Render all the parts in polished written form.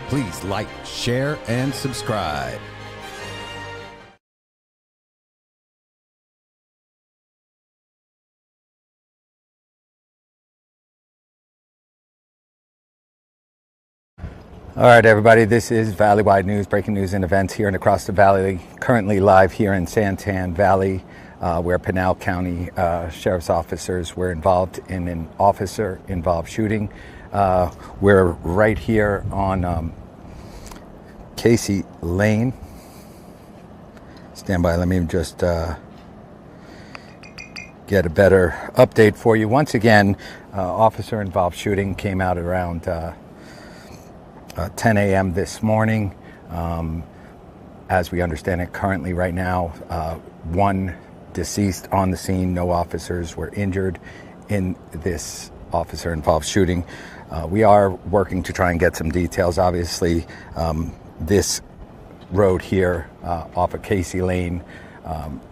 Please like, share, and subscribe. All right, everybody, this is Valley-wide news, breaking news and events here and across the valley. Currently live here in Santan Valley, where Pinal County Sheriff's officers were involved in an officer-involved shooting. We're right here on Casey Lane. Stand by, let me just get a better update for you. Once again, officer-involved shooting came out around 10 a.m. this morning. As we understand it currently right now, one deceased on the scene. No officers were injured in this officer-involved shooting. We are working to try and get some details. Obviously, this road here off of Casey Lane,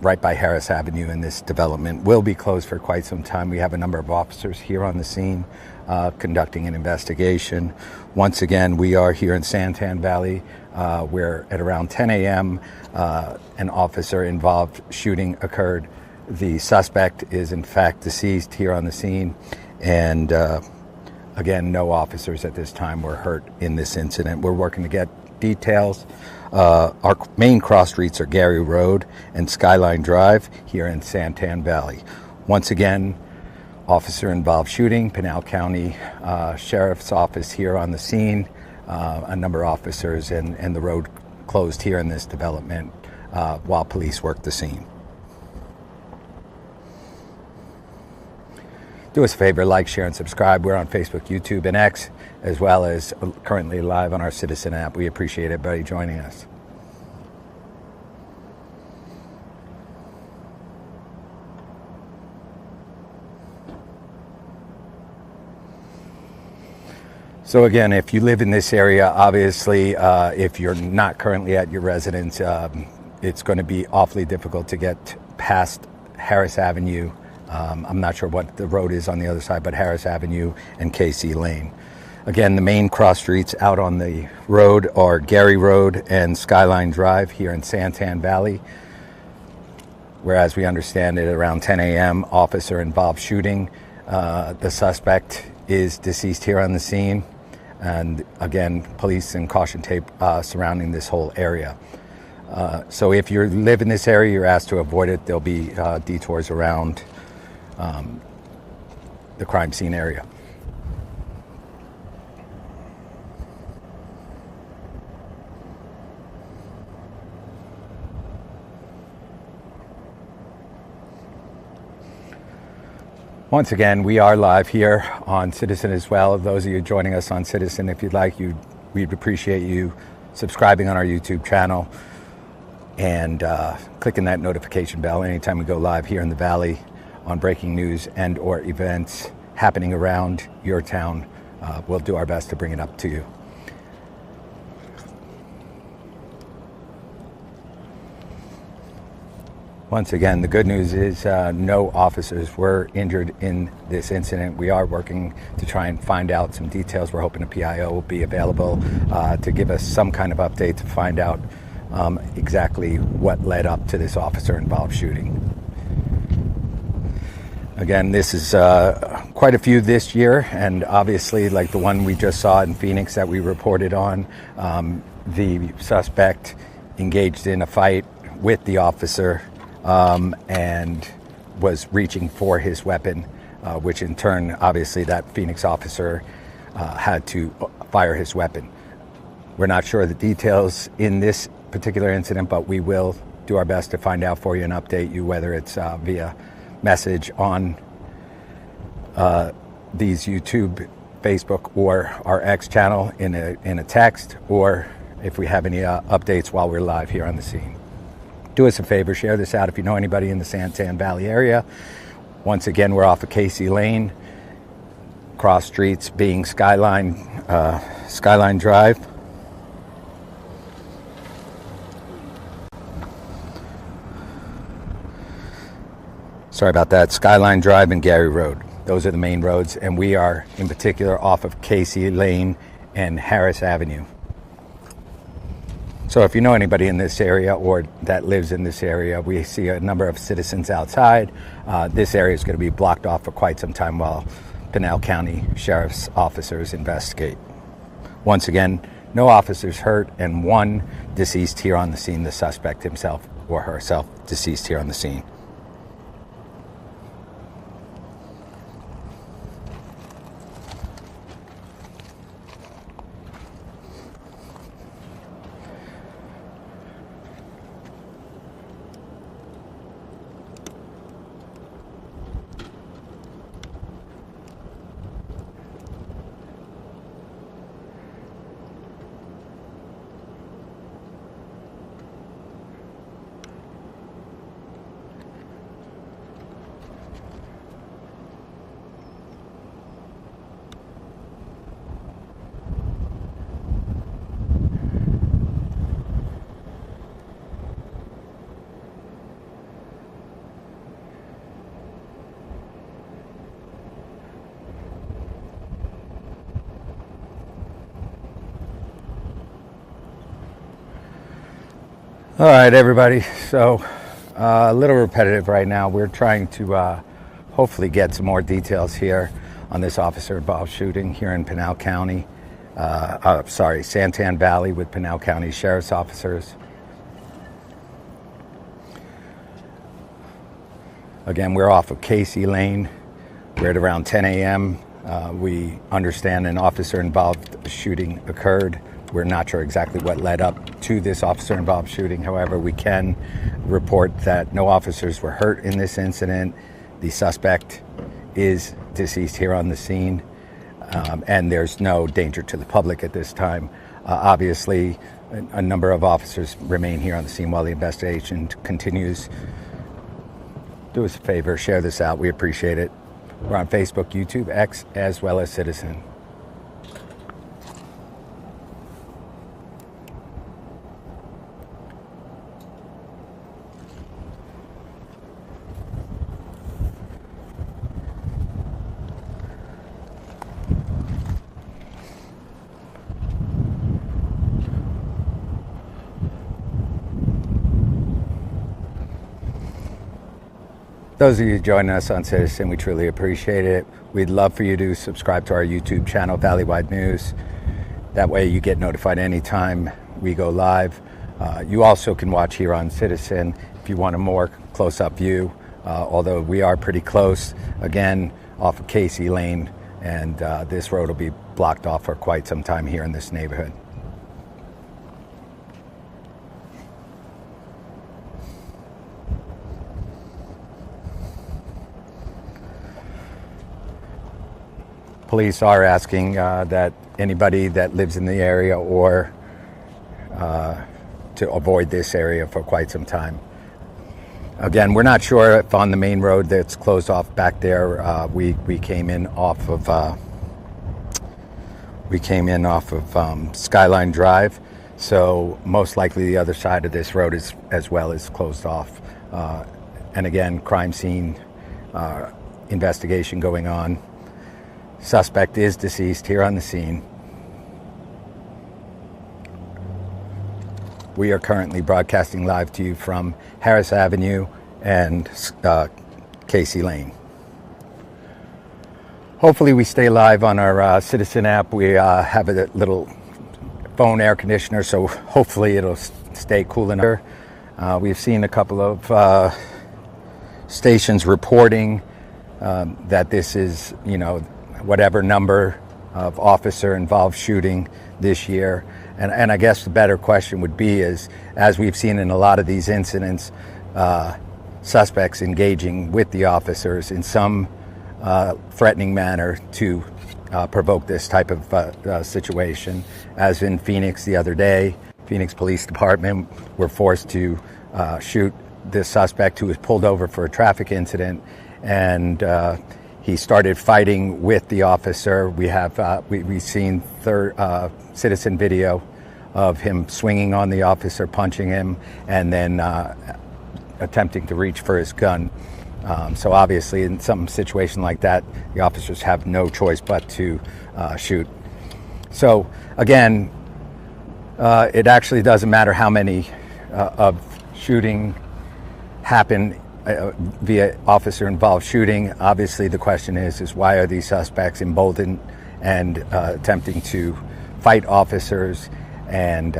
right by Harris Avenue in this development, will be closed for quite some time. We have a number of officers here on the scene conducting an investigation. Once again, we are here in Santan Valley, where at around 10 a.m. An officer-involved shooting occurred. The suspect is in fact deceased here on the scene, and again, no officers at this time were hurt in this incident. We're working to get details. Our main cross streets are Gary Road and SKYLINE Drive here in Santan Valley. Once again, officer-involved shooting, Pinal County Sheriff's Office here on the scene, a number of officers, and the road closed here in this development while police work the scene. Do us a favor, like, share, and subscribe. We're on Facebook, YouTube, and X, as well as currently live on our Citizen app. We appreciate everybody joining us. So again, if you live in this area, obviously, if you're not currently at your residence, it's going to be awfully difficult to get past Harris Avenue. I'm not sure what the road is on the other side, but Harris Avenue and Casey Lane. Again, the main cross streets out on the road are Gary Road and SKYLINE Drive here in Santan Valley, where, as we understand it, around 10 a.m., officer-involved shooting. The suspect is deceased here on the scene. And again, police and caution tape surrounding this whole area. So if you live in this area, you're asked to avoid it. There'll be detours around the crime scene area. Once again, we are live here on Citizen as well. Those of you joining us on Citizen, if you'd like, we'd appreciate you subscribing on our YouTube channel and clicking that notification bell anytime we go live here in the Valley on breaking news and or events happening around your town. We'll do our best to bring it up to you. Once again, the good news is no officers were injured in this incident. We are working to try and find out some details. We're hoping a PIO will be available to give us some kind of update to find out exactly what led up to this officer-involved shooting. Again, this is quite a few this year, and obviously, like the one we just saw in Phoenix that we reported on, the suspect engaged in a fight with the officer and was reaching for his weapon, which in turn, obviously, that Phoenix officer had to fire his weapon. We're not sure of the details in this particular incident, but we will do our best to find out for you and update you, whether it's via message on these YouTube, Facebook, or our X channel in a text, or if we have any updates while we're live here on the scene. Do us a favor, share this out if you know anybody in the Santan Valley area. Once again, we're off of Casey Lane, cross streets being SKYLINE Drive. Sorry about that. SKYLINE Drive and Gary Road. Those are the main roads, and we are in particular off of Casey Lane and Harris Avenue. So if you know anybody in this area or that lives in this area, we see a number of citizens outside. This area is going to be blocked off for quite some time while Pinal County Sheriff's officers investigate. Once again, no officers hurt and one deceased here on the scene, the suspect himself or herself deceased here on the scene. All right, everybody. So a little repetitive right now. We're trying to hopefully get some more details here on this officer-involved shooting here in Pinal County. Santan Valley with Pinal County Sheriff's officers. Again, we're off of SKYLINE. We're at around 10 a.m. We understand an officer-involved shooting occurred. We're not sure exactly what led up to this officer-involved shooting. However, we can report that no officers were hurt in this incident. The suspect is deceased here on the scene, and there's no danger to the public at this time. Obviously, a number of officers remain here on the scene while the investigation continues. Do us a favor, share this out. We appreciate it. We're on Facebook, YouTube, X, as well as Citizen. Those of you joining us on Citizen, we truly appreciate it. We'd love for you to subscribe to our YouTube channel, Valleywide News. That way you get notified anytime we go live. You also can watch here on Citizen if you want a more close-up view, although we are pretty close, again, off of SKYLINE, and this road will be blocked off for quite some time here in this neighborhood. Police are asking that anybody that lives in the area or to avoid this area for quite some time. Again, we're not sure if on the main road that's closed off back there. We came in off of SKYLINE Drive, so most likely the other side of this road is as well is closed off. And again, crime scene investigation going on. Suspect is deceased here on the scene. We are currently broadcasting live to you from Harris Avenue and SKYLINE. Hopefully we stay live on our Citizen app. We have a little phone air conditioner, so hopefully it'll stay cool enough. We've seen a couple of stations reporting that this is, whatever number of officer-involved shooting this year. And I guess the better question would be is, as we've seen in a lot of these incidents, suspects engaging with the officers in some threatening manner to provoke this type of situation. As in Phoenix the other day, Phoenix Police Department were forced to shoot this suspect who was pulled over for a traffic incident, and he started fighting with the officer. We've seen Citizen video of him swinging on the officer, punching him, and then attempting to reach for his gun. So obviously in some situation like that, the officers have no choice but to shoot. So again, It actually doesn't matter how many of shooting happen via officer-involved shooting. Obviously, the question is why are these suspects emboldened and attempting to fight officers and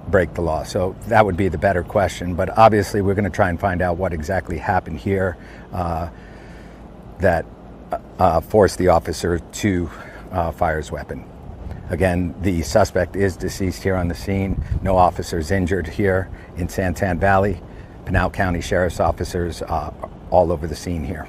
break the law? So that would be the better question. But obviously, we're going to try and find out what exactly happened here that forced the officer to fire his weapon. Again, the suspect is deceased here on the scene. No officers injured here in Santan Valley. Pinal County Sheriff's officers all over the scene here.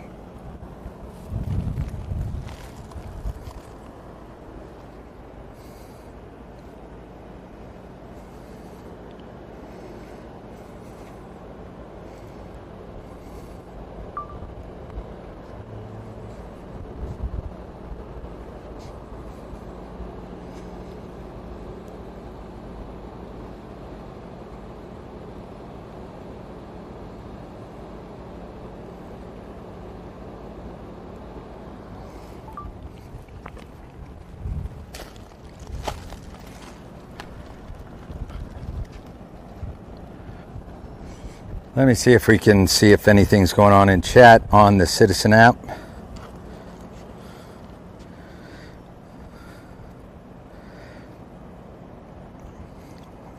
Let me see if we can see if anything's going on in chat on the Citizen app.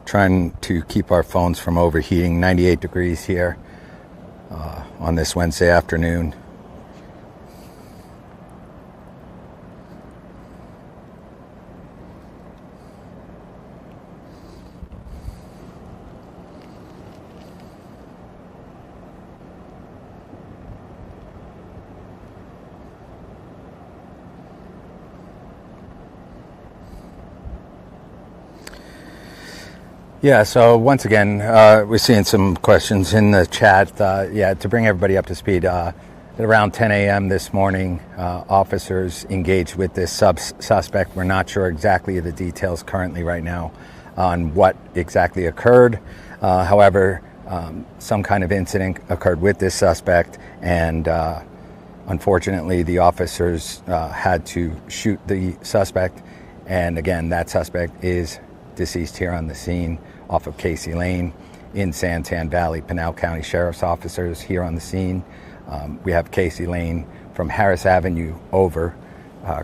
Trying to keep our phones from overheating. 98 degrees here on this Wednesday afternoon. Yeah, so once again, we're seeing some questions in the chat. To bring everybody up to speed, at around 10 a.m. this morning, officers engaged with this suspect. We're not sure exactly the details currently right now on what exactly occurred. However, some kind of incident occurred with this suspect, and unfortunately, the officers had to shoot the suspect. And again, that suspect is deceased here on the scene off of Casey Lane in Santan Valley. Pinal County Sheriff's officers here on the scene. We have Casey Lane from Harris Avenue over,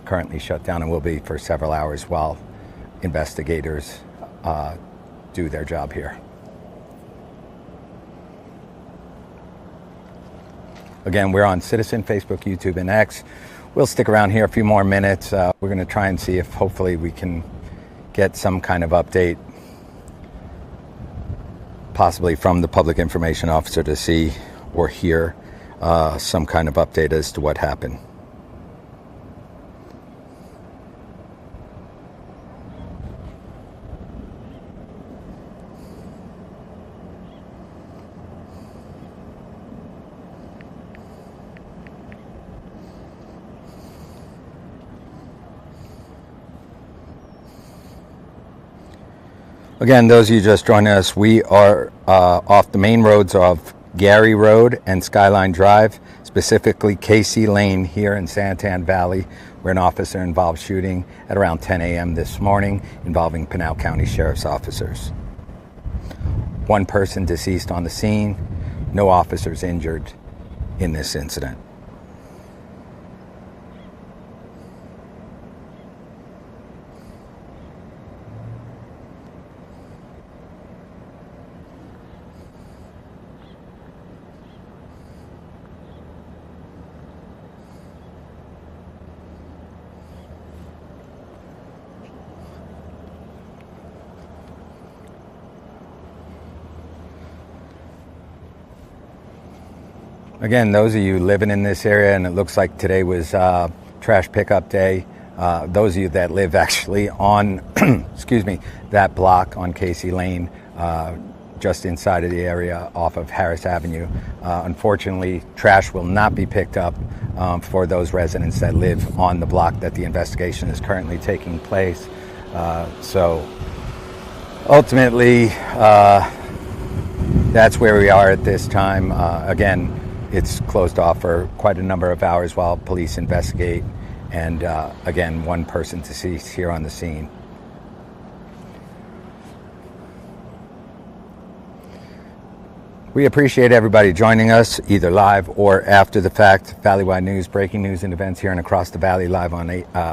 currently shut down and will be for several hours while investigators do their job here. Again, we're on Citizen, Facebook, YouTube, and X. We'll stick around here a few more minutes. We're going to try and see if hopefully we can get some kind of update, possibly from the public information officer, to see or hear some kind of update as to what happened. Again, those of you just joining us, we are off the main roads of Gary Road and Skyline Drive, specifically Casey Lane here in Santan Valley, where an officer-involved shooting at around 10 a.m. this morning involving Pinal County Sheriff's officers. One person deceased on the scene, no officers injured in this incident. Again, those of you living in this area, and it looks like today was trash pickup day, those of you that live actually on, excuse me, that block on Casey Lane, just inside of the area off of Harris Avenue, unfortunately, trash will not be picked up for those residents that live on the block that the investigation is currently taking place. So ultimately, that's where we are at this time. Again, it's closed off for quite a number of hours while police investigate. And again, one person deceased here on the scene. We appreciate everybody joining us, either live or after the fact. Valley-wide news, breaking news and events here and across the valley, live on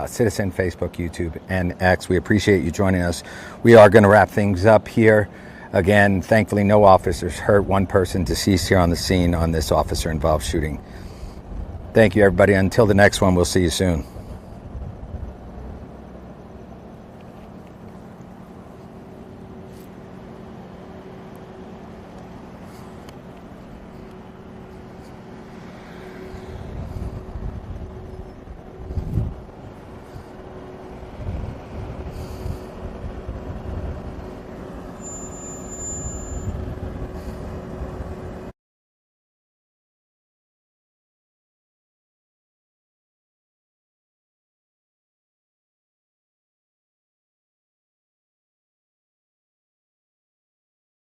Citizen, Facebook, YouTube, and X. We appreciate you joining us. We are going to wrap things up here. Again, thankfully, no officers hurt. One person deceased here on the scene on this officer-involved shooting. Thank you, everybody. Until the next one, we'll see you soon.